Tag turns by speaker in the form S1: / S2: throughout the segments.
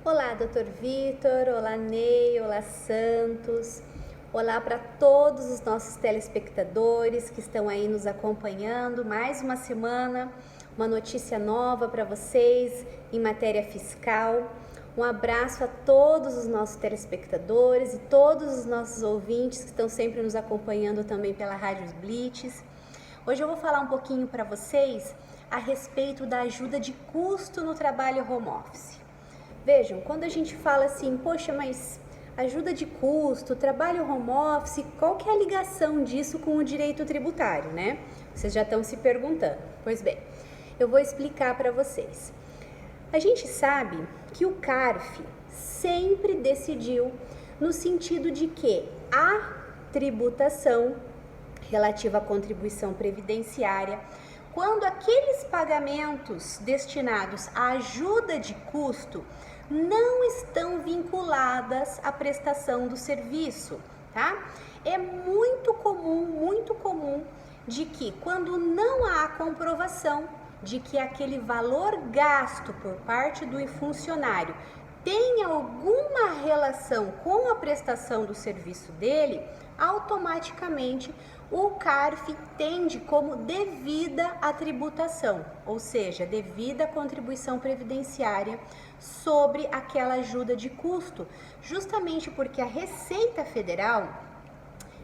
S1: Olá, Dr. Vitor, olá, Ney, olá, Santos, olá para todos os nossos telespectadores que estão aí nos acompanhando. Mais uma semana, uma notícia nova para vocês em matéria fiscal. Um abraço a todos os nossos telespectadores e todos os nossos ouvintes que estão sempre nos acompanhando também pela Rádio Blitz. Hoje eu vou falar um pouquinho para vocês a respeito da ajuda de custo no trabalho home office. Vejam, quando a gente fala assim, poxa, mas ajuda de custo, trabalho home office, qual que é a ligação disso com o direito tributário, né? Vocês já estão se perguntando. Pois bem, eu vou explicar para vocês. A gente sabe que o CARF sempre decidiu no sentido de que a tributação relativa à contribuição previdenciária, quando aqueles pagamentos destinados à ajuda de custo não estão vinculadas à prestação do serviço, tá? É muito comum de que quando não há comprovação de que aquele valor gasto por parte do funcionário tem alguma relação com a prestação do serviço dele, automaticamente o CARF entende como devida a tributação, ou seja, devida a contribuição previdenciária sobre aquela ajuda de custo, justamente porque a Receita Federal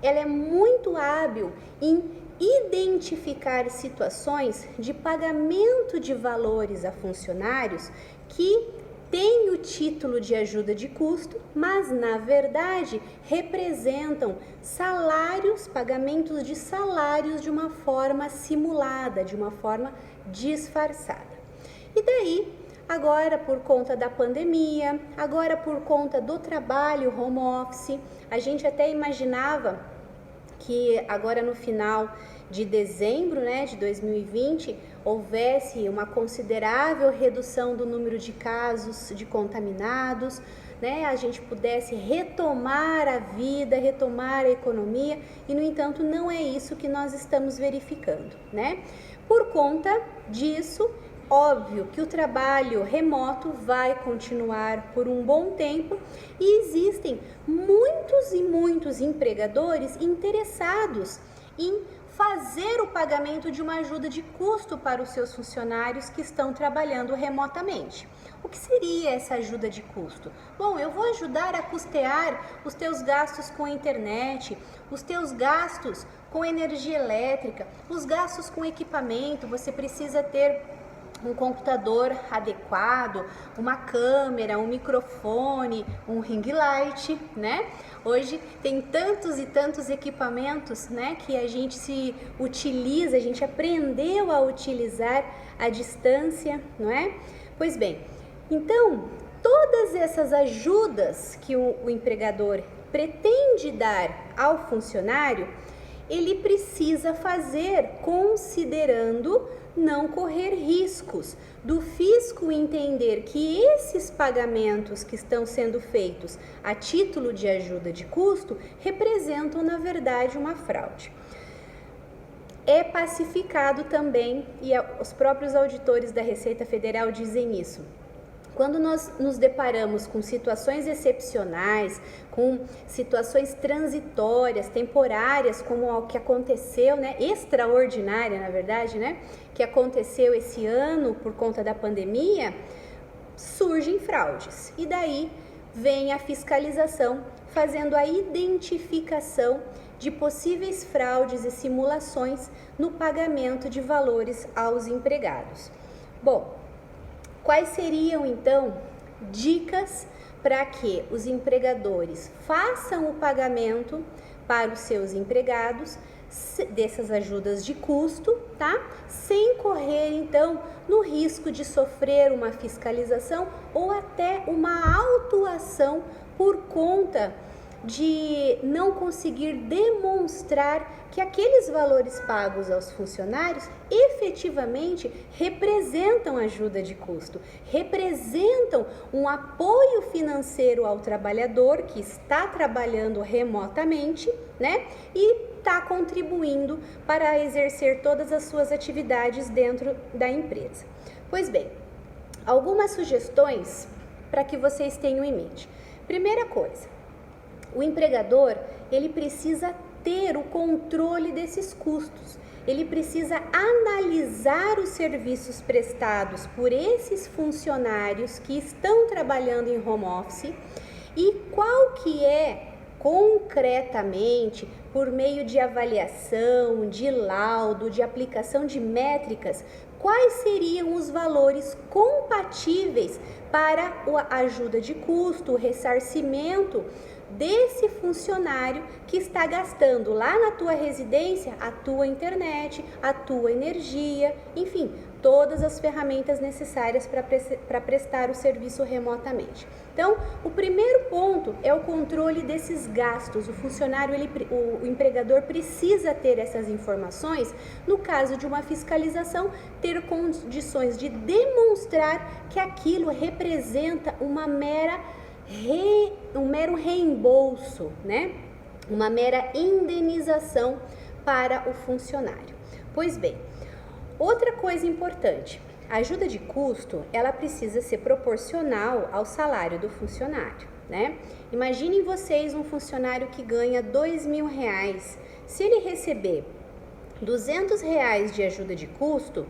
S1: ela é muito hábil em identificar situações de pagamento de valores a funcionários que tem o título de ajuda de custo, mas na verdade representam salários, pagamentos de salários de uma forma simulada, de uma forma disfarçada. E daí, agora por conta da pandemia, agora por conta do trabalho home office, a gente até imaginava que agora no final de dezembro, de 2020, houvesse uma considerável redução do número de casos de contaminados, a gente pudesse retomar a vida, retomar a economia, e no entanto não é isso que nós estamos verificando, Por conta disso, óbvio que o trabalho remoto vai continuar por um bom tempo e existem muitos empregadores interessados em fazer o pagamento de uma ajuda de custo para os seus funcionários que estão trabalhando remotamente. O que seria essa ajuda de custo? Bom, eu vou ajudar a custear os teus gastos com a internet, os teus gastos com energia elétrica, os gastos com equipamento. Você precisa ter um computador adequado, uma câmera, um microfone, um ring light, Hoje tem tantos e tantos equipamentos, que a gente se utiliza, a gente aprendeu a utilizar à distância, não é? Pois bem, então todas essas ajudas que o empregador pretende dar ao funcionário, ele precisa fazer considerando não correr riscos, do fisco entender que esses pagamentos que estão sendo feitos a título de ajuda de custo representam, na verdade, uma fraude. É pacificado também, e os próprios auditores da Receita Federal dizem isso, quando nós nos deparamos com situações excepcionais, com situações transitórias, temporárias, como o que aconteceu, extraordinária, na verdade, que aconteceu esse ano por conta da pandemia, surgem fraudes. E daí vem a fiscalização, fazendo a identificação de possíveis fraudes e simulações no pagamento de valores aos empregados. Bom, quais seriam, então, dicas para que os empregadores façam o pagamento para os seus empregados dessas ajudas de custo, Sem correr, então, no risco de sofrer uma fiscalização ou até uma autuação por conta de não conseguir demonstrar que aqueles valores pagos aos funcionários efetivamente representam ajuda de custo, representam um apoio financeiro ao trabalhador que está trabalhando remotamente, e está contribuindo para exercer todas as suas atividades dentro da empresa. Pois bem, algumas sugestões para que vocês tenham em mente. Primeira coisa, o empregador, ele precisa ter o controle desses custos. Ele precisa analisar os serviços prestados por esses funcionários que estão trabalhando em home office e qual que é concretamente, por meio de avaliação, de laudo, de aplicação de métricas, quais seriam os valores compatíveis para a ajuda de custo, o ressarcimento desse funcionário que está gastando lá na tua residência a tua internet, a tua energia, enfim, todas as ferramentas necessárias para prestar o serviço remotamente. Então, o primeiro ponto é o controle desses gastos. O funcionário, o empregador precisa ter essas informações, no caso de uma fiscalização, ter condições de demonstrar que aquilo representa um mero reembolso, né? Uma mera indenização para o funcionário. Pois bem, outra coisa importante, a ajuda de custo, ela precisa ser proporcional ao salário do funcionário, né? Imaginem vocês um funcionário que ganha R$2.000, se ele receber R$200 de ajuda de custo,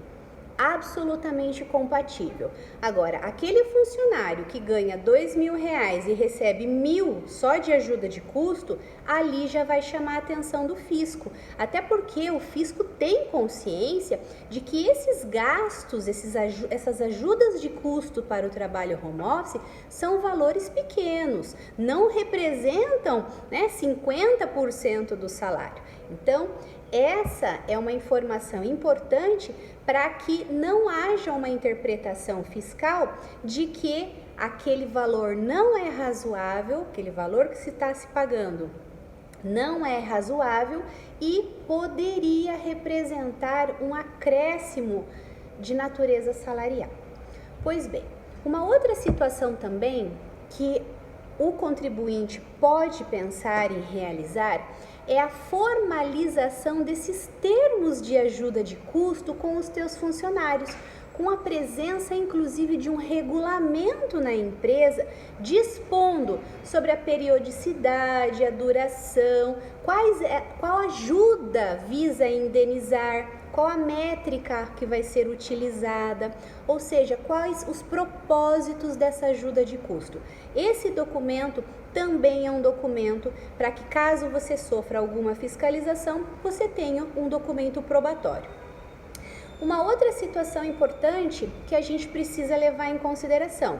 S1: absolutamente compatível. Agora, aquele funcionário que ganha R$2.000 e recebe 1.000 só de ajuda de custo, ali já vai chamar a atenção do fisco, até porque o fisco tem consciência de que esses gastos, essas ajudas de custo para o trabalho home office são valores pequenos, não representam, né, 50% do salário. Então, essa é uma informação importante para que não haja uma interpretação fiscal de que aquele valor não é razoável, aquele valor que se está se pagando não é razoável e poderia representar um acréscimo de natureza salarial. Pois bem, uma outra situação também que o contribuinte pode pensar em realizar é a formalização desses termos de ajuda de custo com os teus funcionários, com a presença inclusive de um regulamento na empresa dispondo sobre a periodicidade, a duração, qual ajuda visa indenizar, qual a métrica que vai ser utilizada, ou seja, quais os propósitos dessa ajuda de custo. Esse documento também é um documento para que, caso você sofra alguma fiscalização, você tenha um documento probatório. Uma outra situação importante que a gente precisa levar em consideração.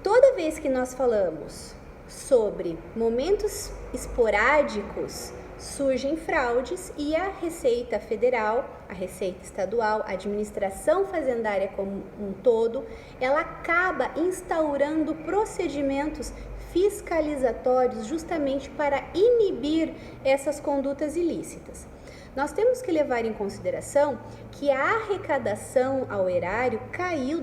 S1: Toda vez que nós falamos sobre momentos esporádicos, surgem fraudes e a Receita Federal, a Receita Estadual, a administração fazendária como um todo, ela acaba instaurando procedimentos fiscalizatórios justamente para inibir essas condutas ilícitas. Nós temos que levar em consideração que a arrecadação ao erário caiu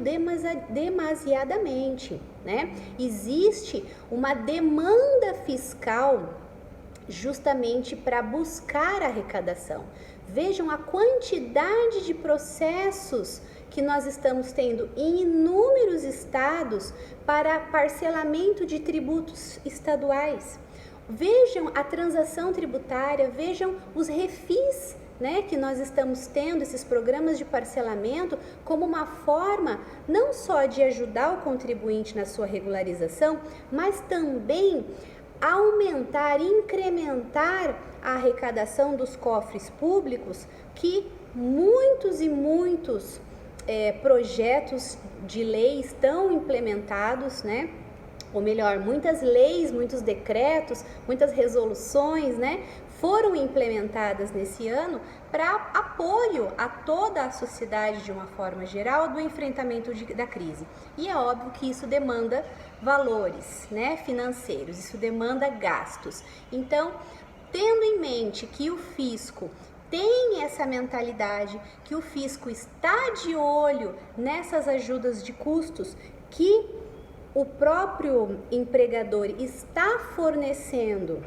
S1: demasiadamente, né? Existe uma demanda fiscal justamente para buscar arrecadação. Vejam a quantidade de processos que nós estamos tendo em inúmeros estados para parcelamento de tributos estaduais. Vejam a transação tributária, vejam os refis, né, que nós estamos tendo, esses programas de parcelamento, como uma forma não só de ajudar o contribuinte na sua regularização, mas também aumentar, incrementar a arrecadação dos cofres públicos, que muitos e muitos projetos de lei estão implementados, né? Ou melhor, muitas leis, muitos decretos, muitas resoluções, né, foram implementadas nesse ano para apoio a toda a sociedade de uma forma geral do enfrentamento da crise. E é óbvio que isso demanda valores, né, financeiros, isso demanda gastos. Então, tendo em mente que o fisco tem essa mentalidade, que o fisco está de olho nessas ajudas de custos que o próprio empregador está fornecendo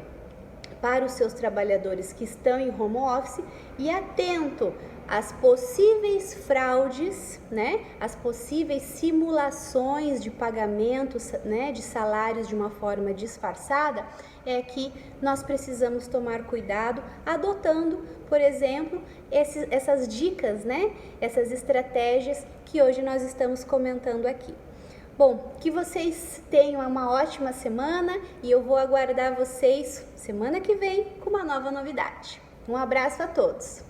S1: para os seus trabalhadores que estão em home office, e atento as possíveis fraudes, né, as possíveis simulações de pagamentos, né, de salários de uma forma disfarçada, é que nós precisamos tomar cuidado adotando, por exemplo, essas dicas, né, essas estratégias que hoje nós estamos comentando aqui. Bom, que vocês tenham uma ótima semana e eu vou aguardar vocês semana que vem com uma nova novidade. Um abraço a todos!